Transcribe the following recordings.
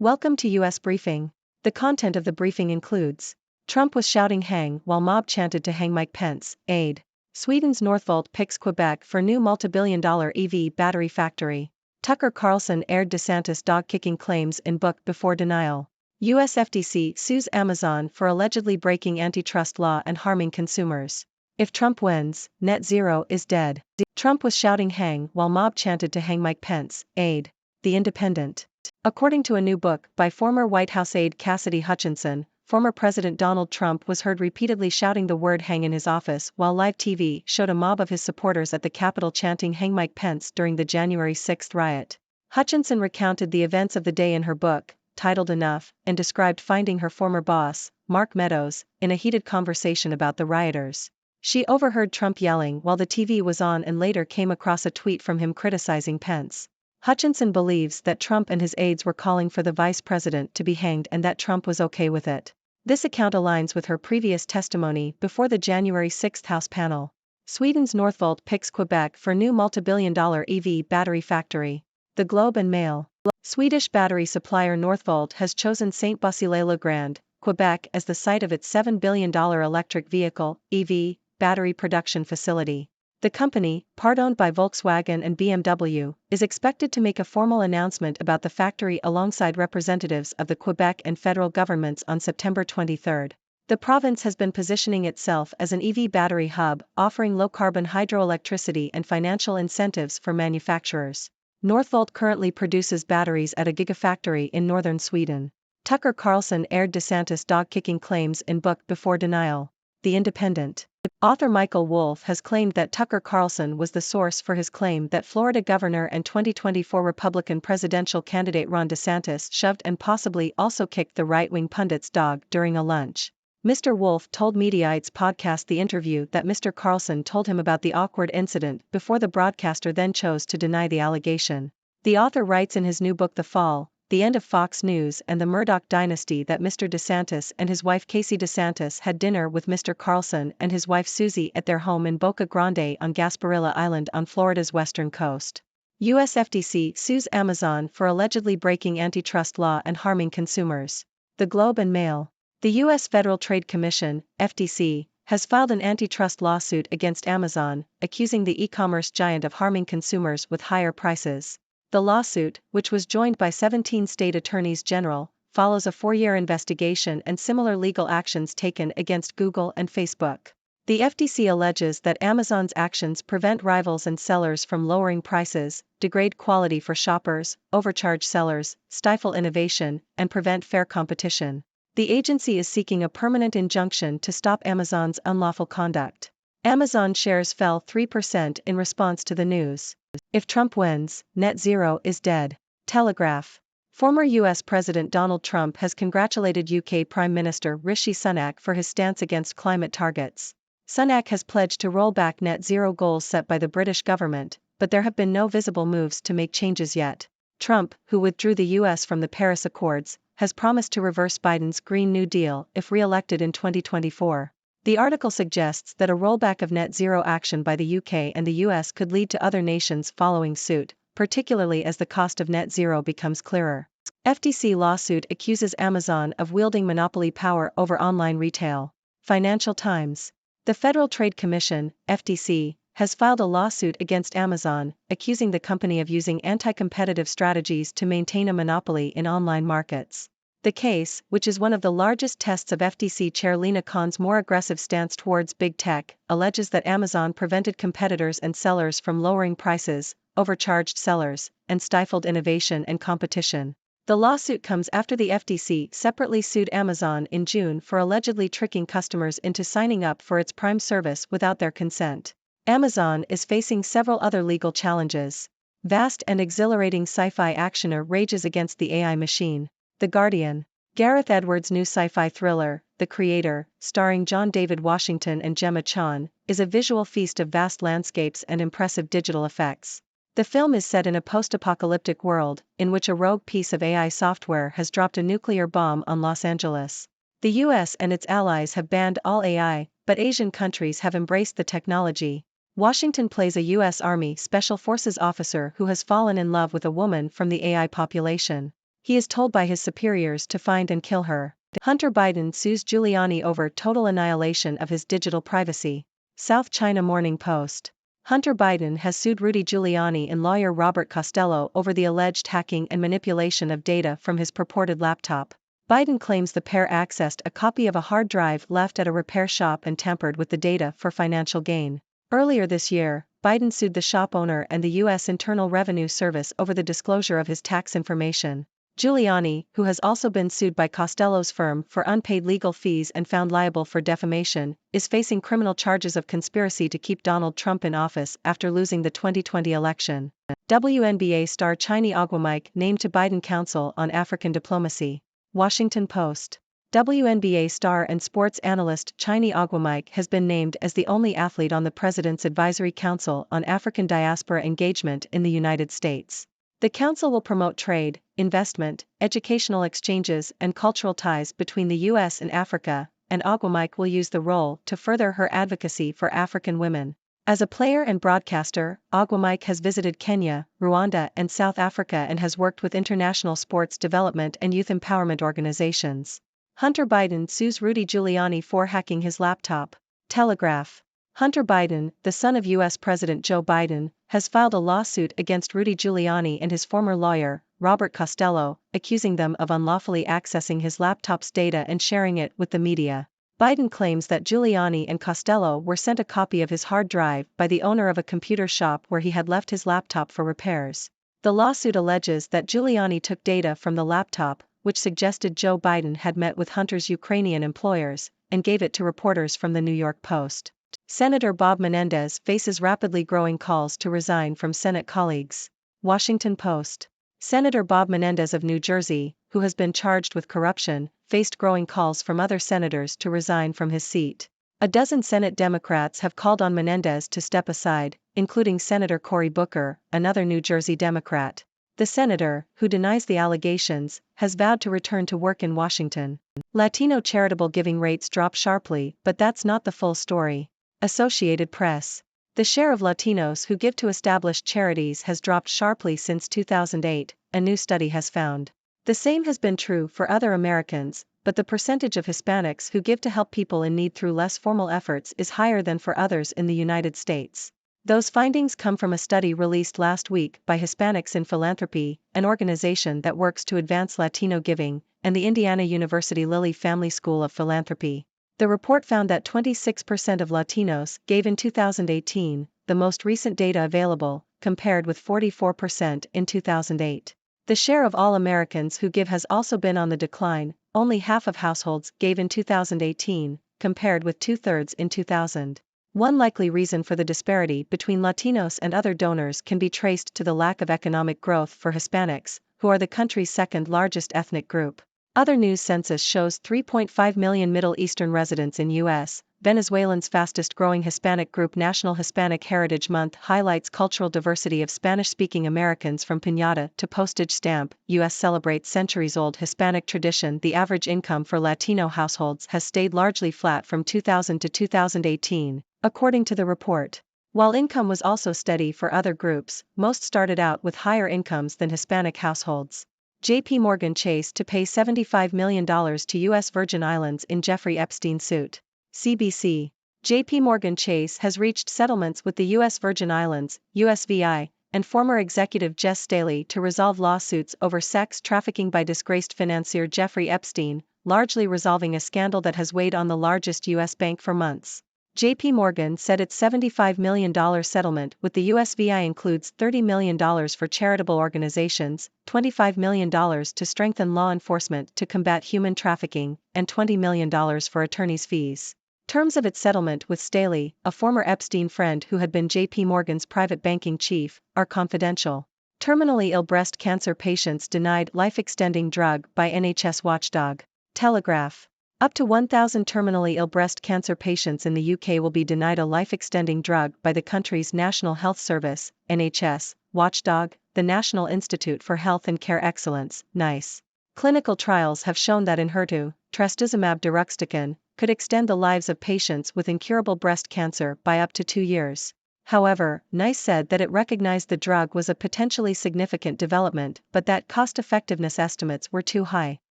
Welcome to US Briefing. The content of the briefing includes: Trump was shouting hang while mob chanted to hang Mike Pence, aide. Sweden's Northvolt picks Quebec for new multi-billion-dollar EV battery factory. Tucker Carlson aired DeSantis dog-kicking claims in book before denial. US FTC sues Amazon for allegedly breaking antitrust law and harming consumers. If Trump wins, net zero is dead. Trump was shouting hang while mob chanted to hang Mike Pence, aide. The Independent. According to a new book by former White House aide Cassidy Hutchinson, former President Donald Trump was heard repeatedly shouting the word hang in his office while live TV showed a mob of his supporters at the Capitol chanting hang Mike Pence during the January 6 riot. Hutchinson recounted the events of the day in her book, titled Enough, and described finding her former boss, Mark Meadows, in a heated conversation about the rioters. She overheard Trump yelling while the TV was on and later came across a tweet from him criticizing Pence. Hutchinson believes that Trump and his aides were calling for the vice president to be hanged and that Trump was okay with it. This account aligns with her previous testimony before the January 6 House panel. Sweden's Northvolt picks Quebec for new multi-billion-dollar EV battery factory. The Globe and Mail. Swedish battery supplier Northvolt has chosen Saint-Basile-le-Grand, Quebec as the site of its $7 billion electric vehicle, EV, battery production facility. The company, part-owned by Volkswagen and BMW, is expected to make a formal announcement about the factory alongside representatives of the Quebec and federal governments on September 23. The province has been positioning itself as an EV battery hub, offering low-carbon hydroelectricity and financial incentives for manufacturers. Northvolt currently produces batteries at a gigafactory in northern Sweden. Tucker Carlson aired DeSantis dog-kicking claims in book before denial. The Independent. Author Michael Wolff has claimed that Tucker Carlson was the source for his claim that Florida governor and 2024 Republican presidential candidate Ron DeSantis shoved and possibly also kicked the right-wing pundit's dog during a lunch. Mr. Wolff told Mediaite's podcast The Interview that Mr. Carlson told him about the awkward incident before the broadcaster then chose to deny the allegation. The author writes in his new book The Fall, The End of Fox News and the Murdoch Dynasty that Mr. DeSantis and his wife Casey DeSantis had dinner with Mr. Carlson and his wife Susie at their home in Boca Grande on Gasparilla Island on Florida's western coast. US FTC sues Amazon for allegedly breaking antitrust law and harming consumers. The Globe and Mail. The U.S. Federal Trade Commission, FTC, has filed an antitrust lawsuit against Amazon, accusing the e-commerce giant of harming consumers with higher prices. The lawsuit, which was joined by 17 state attorneys general, follows a 4-year investigation and similar legal actions taken against Google and Facebook. The FTC alleges that Amazon's actions prevent rivals and sellers from lowering prices, degrade quality for shoppers, overcharge sellers, stifle innovation, and prevent fair competition. The agency is seeking a permanent injunction to stop Amazon's unlawful conduct. Amazon shares fell 3% in response to the news. If Trump wins, net zero is dead. Telegraph. Former U.S. President Donald Trump has congratulated UK Prime Minister Rishi Sunak for his stance against climate targets. Sunak has pledged to roll back net zero goals set by the British government, but there have been no visible moves to make changes yet. Trump, who withdrew the U.S. from the Paris Accords, has promised to reverse Biden's Green New Deal if re-elected in 2024. The article suggests that a rollback of net zero action by the UK and the US could lead to other nations following suit, particularly as the cost of net zero becomes clearer. FTC lawsuit accuses Amazon of wielding monopoly power over online retail. Financial Times. The Federal Trade Commission, FTC, has filed a lawsuit against Amazon, accusing the company of using anti-competitive strategies to maintain a monopoly in online markets. The case, which is one of the largest tests of FTC Chair Lina Khan's more aggressive stance towards big tech, alleges that Amazon prevented competitors and sellers from lowering prices, overcharged sellers, and stifled innovation and competition. The lawsuit comes after the FTC separately sued Amazon in June for allegedly tricking customers into signing up for its Prime service without their consent. Amazon is facing several other legal challenges. Vast and exhilarating sci-fi actioner rages against the AI machine. The Guardian. Gareth Edwards' new sci-fi thriller, The Creator, starring John David Washington and Gemma Chan, is a visual feast of vast landscapes and impressive digital effects. The film is set in a post-apocalyptic world, in which a rogue piece of AI software has dropped a nuclear bomb on Los Angeles. The US and its allies have banned all AI, but Asian countries have embraced the technology. Washington plays a U.S. Army Special Forces officer who has fallen in love with a woman from the AI population. He is told by his superiors to find and kill her. Hunter Biden sues Giuliani over total annihilation of his digital privacy. South China Morning Post. Hunter Biden has sued Rudy Giuliani and lawyer Robert Costello over the alleged hacking and manipulation of data from his purported laptop. Biden claims the pair accessed a copy of a hard drive left at a repair shop and tampered with the data for financial gain. Earlier this year, Biden sued the shop owner and the U.S. Internal Revenue Service over the disclosure of his tax information. Giuliani, who has also been sued by Costello's firm for unpaid legal fees and found liable for defamation, is facing criminal charges of conspiracy to keep Donald Trump in office after losing the 2020 election. WNBA star Chini Agwamike named to Biden Council on African Diplomacy. Washington Post. WNBA star and sports analyst Chini Agwamike has been named as the only athlete on the President's Advisory Council on African Diaspora Engagement in the United States. The council will promote trade, investment, educational exchanges and cultural ties between the U.S. and Africa, and Agwamike will use the role to further her advocacy for African women. As a player and broadcaster, Agwamike has visited Kenya, Rwanda and South Africa and has worked with international sports development and youth empowerment organizations. Hunter Biden sues Rudy Giuliani for hacking his laptop. Telegraph. Hunter Biden, the son of U.S. President Joe Biden, has filed a lawsuit against Rudy Giuliani and his former lawyer, Robert Costello, accusing them of unlawfully accessing his laptop's data and sharing it with the media. Biden claims that Giuliani and Costello were sent a copy of his hard drive by the owner of a computer shop where he had left his laptop for repairs. The lawsuit alleges that Giuliani took data from the laptop, which suggested Joe Biden had met with Hunter's Ukrainian employers, and gave it to reporters from the New York Post. Senator Bob Menendez faces rapidly growing calls to resign from Senate colleagues. Washington Post. Senator Bob Menendez of New Jersey, who has been charged with corruption, faced growing calls from other senators to resign from his seat. A dozen Senate Democrats have called on Menendez to step aside, including Senator Cory Booker, another New Jersey Democrat. The senator, who denies the allegations, has vowed to return to work in Washington. Latino charitable giving rates drop sharply, but that's not the full story. Associated Press. The share of Latinos who give to established charities has dropped sharply since 2008, a new study has found. The same has been true for other Americans, but the percentage of Hispanics who give to help people in need through less formal efforts is higher than for others in the United States. Those findings come from a study released last week by Hispanics in Philanthropy, an organization that works to advance Latino giving, and the Indiana University Lilly Family School of Philanthropy. The report found that 26% of Latinos gave in 2018, the most recent data available, compared with 44% in 2008. The share of all Americans who give has also been on the decline, only half of households gave in 2018, compared with 2/3 in 2000. One likely reason for the disparity between Latinos and other donors can be traced to the lack of economic growth for Hispanics, who are the country's second largest ethnic group. Other news: census shows 3.5 million Middle Eastern residents in U.S. Venezuelans' fastest growing Hispanic group. National Hispanic Heritage Month highlights cultural diversity of Spanish-speaking Americans from piñata to postage stamp. U.S. celebrates centuries-old Hispanic tradition. The average income for Latino households has stayed largely flat from 2000 to 2018, according to the report. While income was also steady for other groups, most started out with higher incomes than Hispanic households. J.P. Morgan Chase to pay $75 million to U.S. Virgin Islands in Jeffrey Epstein suit. CBC. J.P. Morgan Chase has reached settlements with the U.S. Virgin Islands, USVI, and former executive Jess Staley to resolve lawsuits over sex trafficking by disgraced financier Jeffrey Epstein, largely resolving a scandal that has weighed on the largest U.S. bank for months. J.P. Morgan said its $75 million settlement with the USVI includes $30 million for charitable organizations, $25 million to strengthen law enforcement to combat human trafficking, and $20 million for attorneys' fees. Terms of its settlement with Staley, a former Epstein friend who had been J.P. Morgan's private banking chief, are confidential. Terminally ill breast cancer patients denied life-extending drug by NHS watchdog. Telegraph. Up to 1,000 terminally ill breast cancer patients in the UK will be denied a life-extending drug by the country's National Health Service, NHS, watchdog, the National Institute for Health and Care Excellence, NICE. Clinical trials have shown that Enhertu, trastuzumab deruxtecan, could extend the lives of patients with incurable breast cancer by up to 2 years. However, NICE said that it recognized the drug was a potentially significant development but that cost-effectiveness estimates were too high.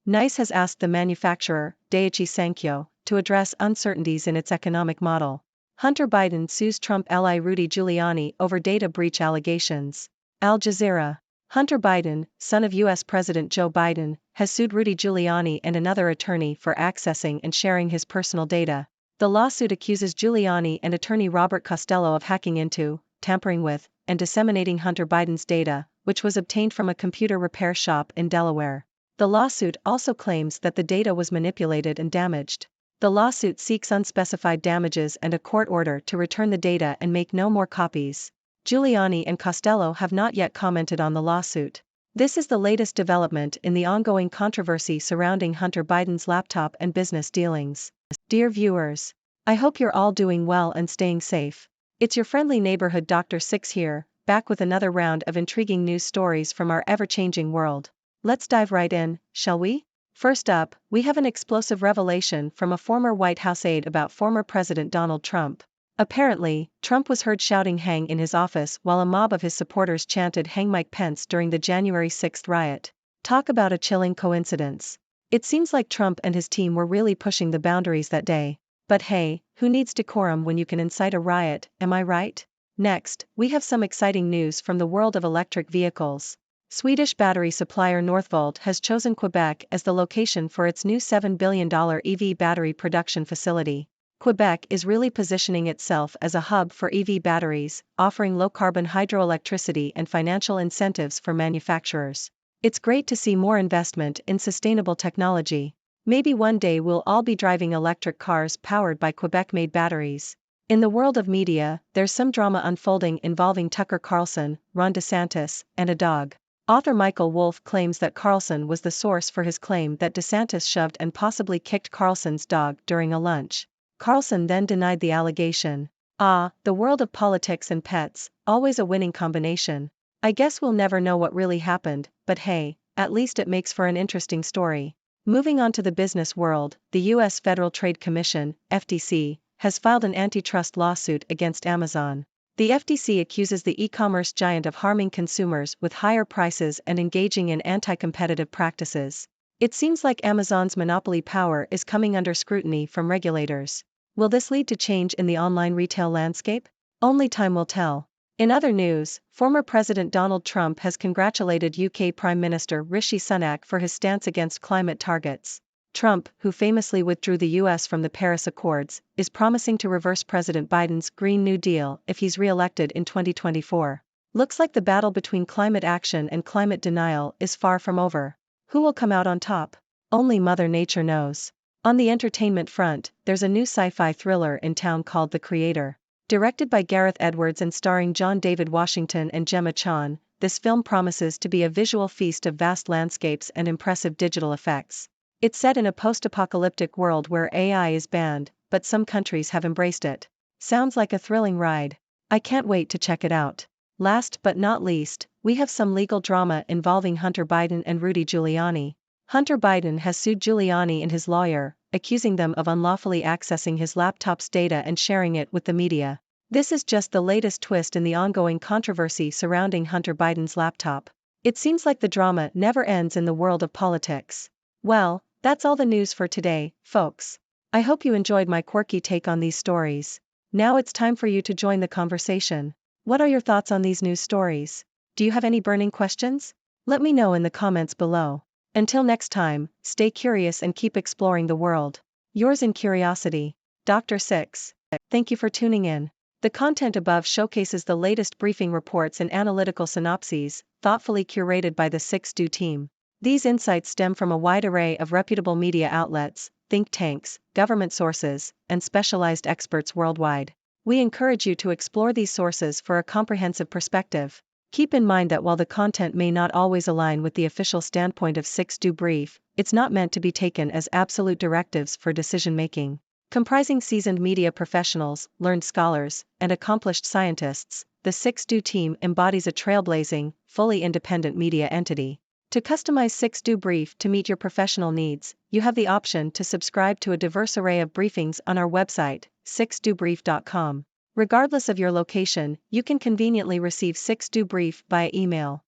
NICE has asked the manufacturer, Daiichi Sankyo, to address uncertainties in its economic model. Hunter Biden sues Trump ally Rudy Giuliani over data breach allegations. Al Jazeera. Hunter Biden, son of U.S. President Joe Biden, has sued Rudy Giuliani and another attorney for accessing and sharing his personal data. The lawsuit accuses Giuliani and attorney Robert Costello of hacking into, tampering with, and disseminating Hunter Biden's data, which was obtained from a computer repair shop in Delaware. The lawsuit also claims that the data was manipulated and damaged. The lawsuit seeks unspecified damages and a court order to return the data and make no more copies. Giuliani and Costello have not yet commented on the lawsuit. This is the latest development in the ongoing controversy surrounding Hunter Biden's laptop and business dealings. Dear viewers, I hope you're all doing well and staying safe. It's your friendly neighborhood Dr. Six here, back with another round of intriguing news stories from our ever-changing world. Let's dive right in, shall we? First up, we have an explosive revelation from a former White House aide about former President Donald Trump. Apparently, Trump was heard shouting "hang" in his office while a mob of his supporters chanted "Hang Mike Pence" during the January 6 riot. Talk about a chilling coincidence. It seems like Trump and his team were really pushing the boundaries that day. But hey, who needs decorum when you can incite a riot, am I right? Next, we have some exciting news from the world of electric vehicles. Swedish battery supplier Northvolt has chosen Quebec as the location for its new $7 billion EV battery production facility. Quebec is really positioning itself as a hub for EV batteries, offering low-carbon hydroelectricity and financial incentives for manufacturers. It's great to see more investment in sustainable technology. Maybe one day we'll all be driving electric cars powered by Quebec-made batteries. In the world of media, there's some drama unfolding involving Tucker Carlson, Ron DeSantis, and a dog. Author Michael Wolff claims that Carlson was the source for his claim that DeSantis shoved and possibly kicked Carlson's dog during a lunch. Carlson then denied the allegation. The world of politics and pets, always a winning combination. I guess we'll never know what really happened, but hey, at least it makes for an interesting story. Moving on to the business world, the U.S. Federal Trade Commission, FTC, has filed an antitrust lawsuit against Amazon. The FTC accuses the e-commerce giant of harming consumers with higher prices and engaging in anti-competitive practices. It seems like Amazon's monopoly power is coming under scrutiny from regulators. Will this lead to change in the online retail landscape? Only time will tell. In other news, former President Donald Trump has congratulated UK Prime Minister Rishi Sunak for his stance against climate targets. Trump, who famously withdrew the US from the Paris Accords, is promising to reverse President Biden's Green New Deal if he's re-elected in 2024. Looks like the battle between climate action and climate denial is far from over. Who will come out on top? Only Mother Nature knows. On the entertainment front, there's a new sci-fi thriller in town called The Creator. Directed by Gareth Edwards and starring John David Washington and Gemma Chan, this film promises to be a visual feast of vast landscapes and impressive digital effects. It's set in a post-apocalyptic world where AI is banned, but some countries have embraced it. Sounds like a thrilling ride. I can't wait to check it out. Last but not least, we have some legal drama involving Hunter Biden and Rudy Giuliani. Hunter Biden has sued Giuliani and his lawyer, accusing them of unlawfully accessing his laptop's data and sharing it with the media. This is just the latest twist in the ongoing controversy surrounding Hunter Biden's laptop. It seems like the drama never ends in the world of politics. Well, that's all the news for today, folks. I hope you enjoyed my quirky take on these stories. Now it's time for you to join the conversation. What are your thoughts on these news stories? Do you have any burning questions? Let me know in the comments below. Until next time, stay curious and keep exploring the world. Yours in curiosity, Dr. Six. Thank you for tuning in. The content above showcases the latest briefing reports and analytical synopses, thoughtfully curated by the Six Do team. These insights stem from a wide array of reputable media outlets, think tanks, government sources, and specialized experts worldwide. We encourage you to explore these sources for a comprehensive perspective. Keep in mind that while the content may not always align with the official standpoint of Six Do Brief, it's not meant to be taken as absolute directives for decision-making. Comprising seasoned media professionals, learned scholars, and accomplished scientists, the Six Do team embodies a trailblazing, fully independent media entity. To customize Six Do Brief to meet your professional needs, you have the option to subscribe to a diverse array of briefings on our website, sixdobrief.com. Regardless of your location, you can conveniently receive 6 do brief via email.